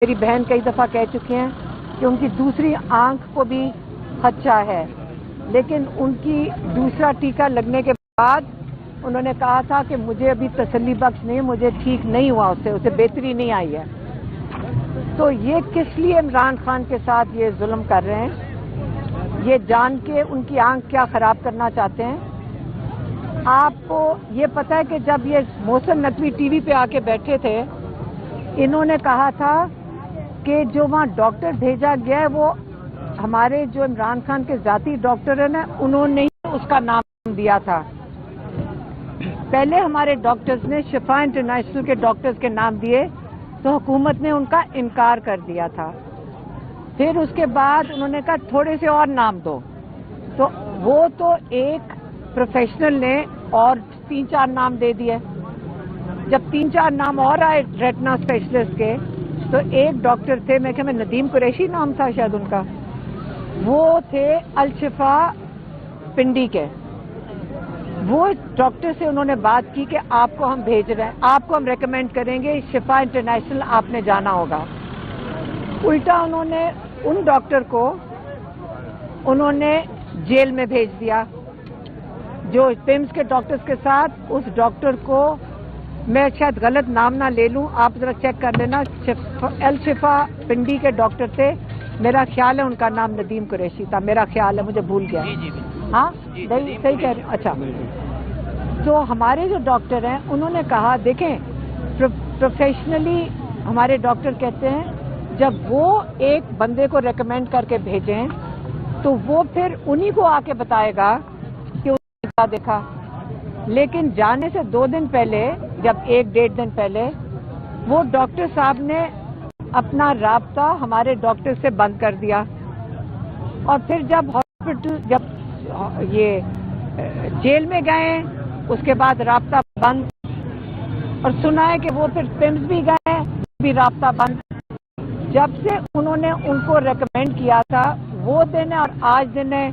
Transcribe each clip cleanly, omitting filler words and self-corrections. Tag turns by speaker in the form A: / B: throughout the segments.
A: میری بہن کئی دفعہ کہہ چکی ہیں کہ ان کی دوسری آنکھ کو بھی خدشہ ہے، لیکن ان کی دوسرا ٹیکہ لگنے کے بعد انہوں نے کہا تھا کہ مجھے ابھی تسلی بخش نہیں، مجھے ٹھیک نہیں ہوا، اسے بہتری نہیں آئی ہے۔ تو یہ کس لیے عمران خان کے ساتھ یہ ظلم کر رہے ہیں؟ یہ جان کے ان کی آنکھ کیا خراب کرنا چاہتے ہیں؟ آپ کو یہ پتہ ہے کہ جب یہ محسن نقوی ٹی وی پہ آ کے بیٹھے تھے، انہوں نے کہا تھا کہ جو وہاں ڈاکٹر بھیجا گیا ہے وہ ہمارے جو عمران خان کے ذاتی ڈاکٹر ہیں نا، انہوں نے ہی اس کا نام دیا تھا۔ پہلے ہمارے ڈاکٹرز نے شفا انٹرنیشنل کے ڈاکٹرز کے نام دیے تو حکومت نے ان کا انکار کر دیا تھا۔ پھر اس کے بعد انہوں نے کہا تھوڑے سے اور نام دو، تو وہ تو ایک پروفیشنل نے اور 3-4 نام دے دیے۔ جب 3-4 نام اور آئے ریٹنا اسپیشلسٹ کے، تو ایک ڈاکٹر تھے، میں کہ میں ندیم قریشی نام تھا شاید ان کا، وہ تھے الشفا پنڈی کے۔ وہ ڈاکٹر سے انہوں نے بات کی کہ آپ کو ہم بھیج رہے ہیں، آپ کو ہم ریکمینڈ کریں گے شفا انٹرنیشنل آپ نے جانا ہوگا۔ الٹا انہوں نے ان ڈاکٹر کو انہوں نے جیل میں بھیج دیا۔ جو پیمز کے ڈاکٹرز کے ساتھ اس ڈاکٹر کو، میں شاید غلط نام نہ لے لوں، آپ ذرا چیک کر لینا، الشفا پنڈی کے ڈاکٹر تھے، میرا خیال ہے ان کا نام ندیم قریشی تھا، میرا خیال ہے، مجھے بھول گیا۔ ہاں صحیح کہہ رہے ہیں، اچھا۔ تو ہمارے جو ڈاکٹر ہیں انہوں نے کہا دیکھیں پروفیشنلی ہمارے ڈاکٹر کہتے ہیں جب وہ ایک بندے کو ریکمینڈ کر کے بھیجیں تو وہ پھر انہی کو آ کے بتائے گا کہ اس نے کیا دیکھا۔ لیکن جانے سے 2 دن پہلے، جب 1-1.5 دن پہلے، وہ ڈاکٹر صاحب نے اپنا رابطہ ہمارے ڈاکٹر سے بند کر دیا، اور پھر جب ہاسپٹل، جب یہ جیل میں گئے اس کے بعد رابطہ بند، اور سنا ہے کہ وہ پھر پیمز بھی گئے بھی رابطہ بند۔ جب سے انہوں نے ان کو ریکمینڈ کیا تھا وہ دن ہے اور آج دن ہے،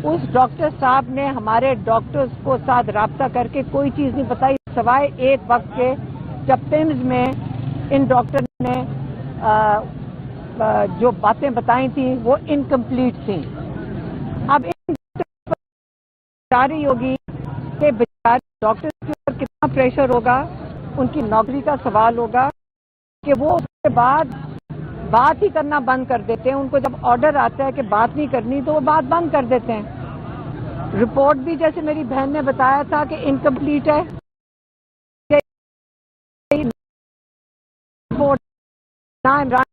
A: اس ڈاکٹر صاحب نے ہمارے ڈاکٹرز کو ساتھ رابطہ کر کے کوئی چیز نہیں بتائی سوائے ایک وقت کے جب پیمز میں ان ڈاکٹر نے جو باتیں بتائی تھیں وہ انکمپلیٹ تھیں۔ اب ان بیچاری ہوگی کہ بیچارے ڈاکٹر کے اوپر کتنا پریشر ہوگا، ان کی نوکری کا سوال ہوگا کہ وہ اس کے بعد بات ہی کرنا بند کر دیتے ہیں۔ ان کو جب آرڈر آتا ہے کہ بات نہیں کرنی تو وہ بات بند کر دیتے ہیں۔ رپورٹ بھی جیسے میری بہن نے بتایا تھا کہ انکمپلیٹ ہے، رپورٹ نہ عمران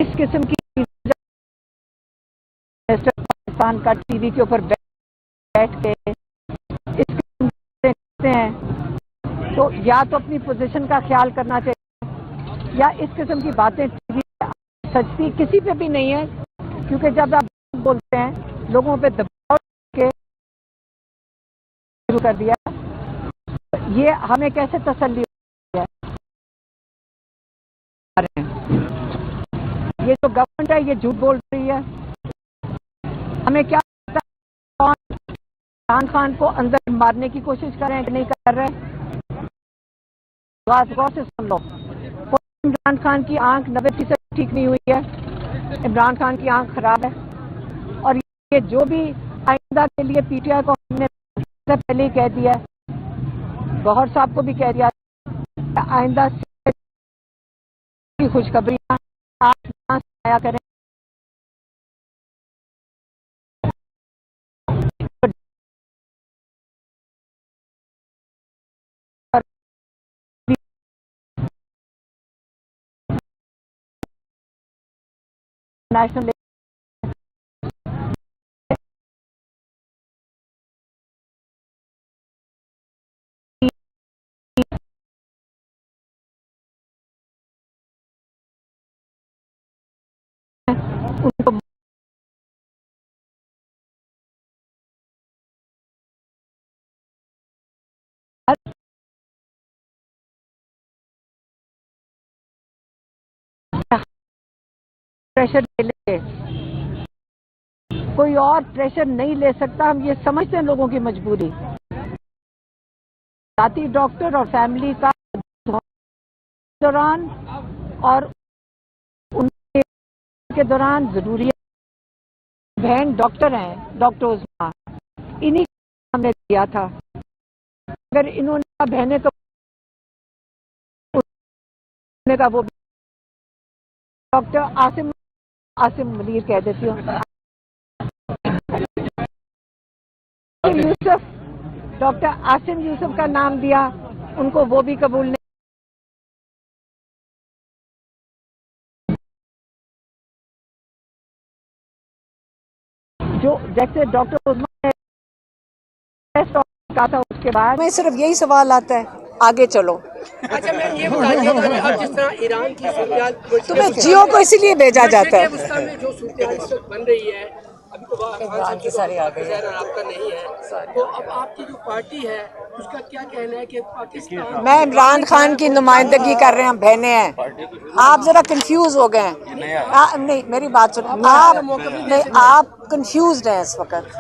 A: اس قسم کی پاکستان کا ٹی وی کے اوپر بیٹھ کے اس قسم سے کرتے ہیں، تو یا تو اپنی پوزیشن کا خیال کرنا چاہیے یا اس قسم کی باتیں ٹی وی سچتی کسی پہ بھی نہیں ہے، کیونکہ جب آپ بولتے ہیں لوگوں پہ دباؤ کے شروع کر دیا، یہ ہمیں کیسے تسلی ہے؟ یہ جو گورنمنٹ ہے یہ جھوٹ بول رہی ہے، ہمیں کیا عمران خان کو اندر مارنے کی کوشش کر رہے ہیں کہ نہیں کر رہے؟ غور سے سن لو، عمران خان کی آنکھ 90% ٹھیک نہیں ہوئی ہے، عمران خان کی آنکھ خراب ہے، اور یہ جو بھی آئندہ کے لیے پی ٹی آئی کو ہم نے پہلے ہی کہہ دیا ہے، گوہر صاحب کو بھی کہہ دیا آئندہ کی خوشخبریاں آپ نہ سنایا کریں۔ نیشنل ان کو پریشر لے لے، کوئی اور پریشر نہیں لے سکتا، ہم یہ سمجھتے ہیں لوگوں کی مجبوری۔ ذاتی ڈاکٹر اور فیملی کا دوران اور ان کے دوران ضروری ہے. بہن ڈاکٹر ہیں، ڈاکٹر عظمیٰ، انہی کو ہم نے دیا تھا. اگر انہوں نے بہنیں تو کا وہ ڈاکٹر عاصم منیر کہہ دیتی ہوں. یوسف، ڈاکٹر عاصم یوسف کا نام دیا ان کو، وہ بھی قبول نہیں. جو جیسے ڈاکٹر عظمیٰ نے کہا تھا اس کے بعد میں صرف یہی سوال آتا ہے آگے چلو.
B: اچھا میم یہ بتائیے اب جس طرح ایران کی صورتحال
A: تمہیں جیو کو اسی لیے بھیجا جاتا ہے.
B: پاکستان میں جو صورتحال اس وقت بن رہی ہے، ابھی تو افغان کی ساری رابطہ نہیں ہے، تو اب آپ کی جو پارٹی ہے اس کا کیا کہنا ہے کہ پاکستان
A: میں عمران خان کی نمائندگی کر رہے ہیں، بہنیں ہیں. آپ ذرا کنفیوز ہو گئے ہیں. نہیں میری بات سنیں، آپ کنفیوزڈ ہیں اس وقت.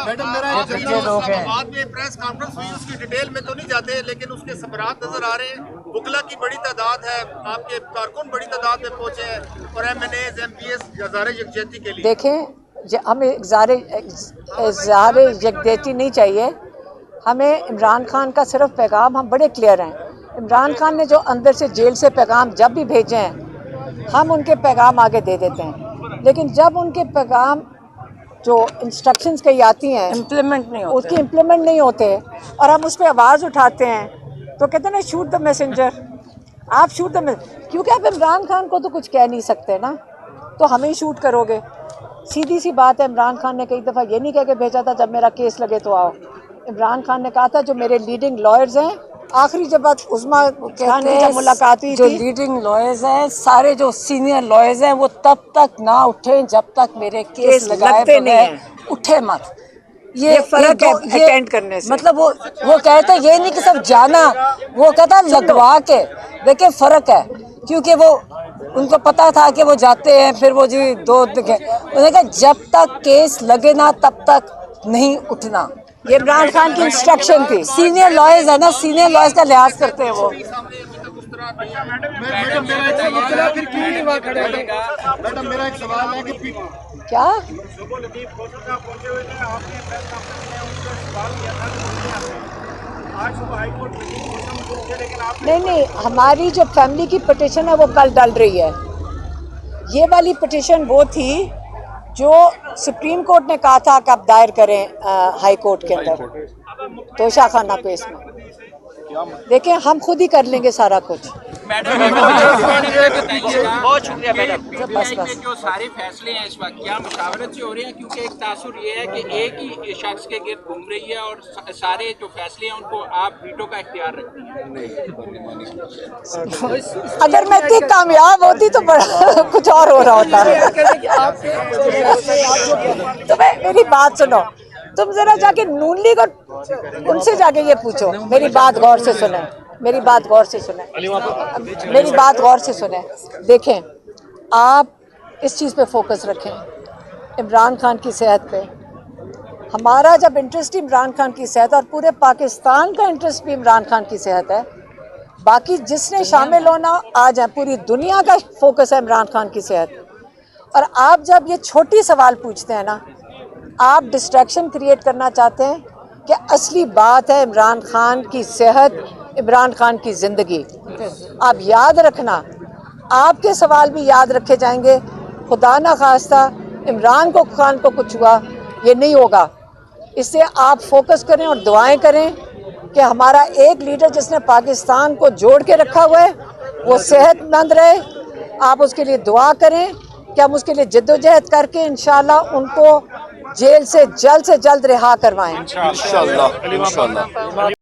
C: میڈم میرا آباد میں پریس کانفرنس ہوئی، اس کی ڈیٹیل میں تو نہیں جاتے، لیکن اس کے ثمرات نظر آ رہے ہیں. وکلا کی بڑی تعداد ہے، آپ کے کارکن بڑی تعداد میں پہنچے ہیں، اور M N As M P S اظہار یکجہتی کے لیے.
A: دیکھیں ہمیں اظہار یکجہتی نہیں چاہیے. ہمیں عمران خان کا صرف پیغام، ہم بڑے کلیئر ہیں. عمران خان نے جو اندر سے جیل سے پیغام جب بھی بھیجے ہیں ہم ان کے پیغام آگے دے دیتے ہیں، لیکن جب ان کے پیغام جو انسٹرکشنز کہی آتی ہیں امپلیمنٹ نہیں ہوتے، اس کی امپلیمنٹ نہیں ہوتے اور ہم اس پہ آواز اٹھاتے ہیں تو کہتے ہیں نا شوٹ دا میسنجر. آپ شوٹ دا میسنجر، کیونکہ آپ عمران خان کو تو کچھ کہہ نہیں سکتے نا، تو ہمیں ہی شوٹ کرو گے. سیدھی سی بات ہے. عمران خان نے کئی دفعہ یہ نہیں کہہ کے بھیجا تھا جب میرا کیس لگے تو آؤ. عمران خان نے کہا تھا جو میرے لیڈنگ لائرز ہیں، آخری جب عظمیٰ خان کی جب ملاقات ہوئی
D: جو
A: تھی،
D: لیڈنگ لائرز ہیں، سارے جو سینئر لائرز ہیں، وہ تب تک نہ اٹھیں جب تک میرے کیس لگائے
A: نہیں
D: اٹھے مت.
A: یہ فرق ہے اٹینڈ کرنے سے.
D: مطلب وہ کہتے ہیں یہ نہیں کہ صرف جانا، وہ کہتا لگوا کے. دیکھیں فرق ہے، کیونکہ وہ ان کو پتا تھا کہ وہ جاتے ہیں پھر وہ جی دو دکھے. انہوں نے کہا جب تک کیس لگے نا تب تک نہیں اٹھنا.
A: یہ عمران خان کی انسٹرکشن تھی.
D: سینئر لائرز ہے نا، سینئر لائرز کا لحاظ کرتے ہیں وہ.
C: میڈم میرا ایک سوال ہے کہ
A: کیا نہیں ہماری جو فیملی کی پٹیشن ہے وہ کل ڈل رہی ہے. یہ والی پٹیشن وہ تھی جو سپریم کورٹ نے کہا تھا کہ آپ دائر کریں ہائی کورٹ کے اندر توشہ خانہ کیس میں. دیکھیں ہم خود ہی کر لیں گے سارا کچھ.
B: بہت شکریہ میڈم.
A: بس
E: جو سارے فیصلے ہیں اس وقت کیا مشاورت سے ہو رہے ہیں؟ کیونکہ ایک تاثر یہ ہے کہ ایک ہی شخص کے گرد گھوم رہی ہے اور سارے جو فیصلے ہیں ان کو آپ ویٹو کا اختیار رکھتی ہیں.
A: اگر میں اتنی کامیاب ہوتی تو بڑا کچھ اور ہو رہا ہوتا. تمہیں میری بات سنو، تم ذرا جا کے نون لیگ اور ان سے جا کے یہ پوچھو. میری بات غور سے سنیں، میری بات غور سے سنیں، میری بات غور سے سنیں. دیکھیں آپ اس چیز پہ فوکس رکھیں، عمران خان کی صحت پہ. ہمارا جب انٹرسٹ عمران خان کی صحت اور پورے پاکستان کا انٹرسٹ بھی عمران خان کی صحت ہے. باقی جس نے شامل ہونا آ جائیں، پوری دنیا کا فوکس ہے عمران خان کی صحت. اور آپ جب یہ چھوٹی سوال پوچھتے ہیں نا، آپ ڈسٹریکشن کریٹ کرنا چاہتے ہیں کہ اصلی بات ہے عمران خان کی صحت، عمران خان کی زندگی. آپ یاد رکھنا، آپ کے سوال بھی یاد رکھے جائیں گے. خدا نہ خواستہ عمران خان کو کچھ ہوا، یہ نہیں ہوگا. اس سے آپ فوکس کریں اور دعائیں کریں کہ ہمارا ایک لیڈر جس نے پاکستان کو جوڑ کے رکھا ہوا ہے وہ صحت مند رہے. آپ اس کے لیے دعا کریں کہ ہم اس کے لیے جد و جہد کر کے انشاءاللہ ان کو جیل سے جلد رہا کروائیں.
C: انشاءاللہ.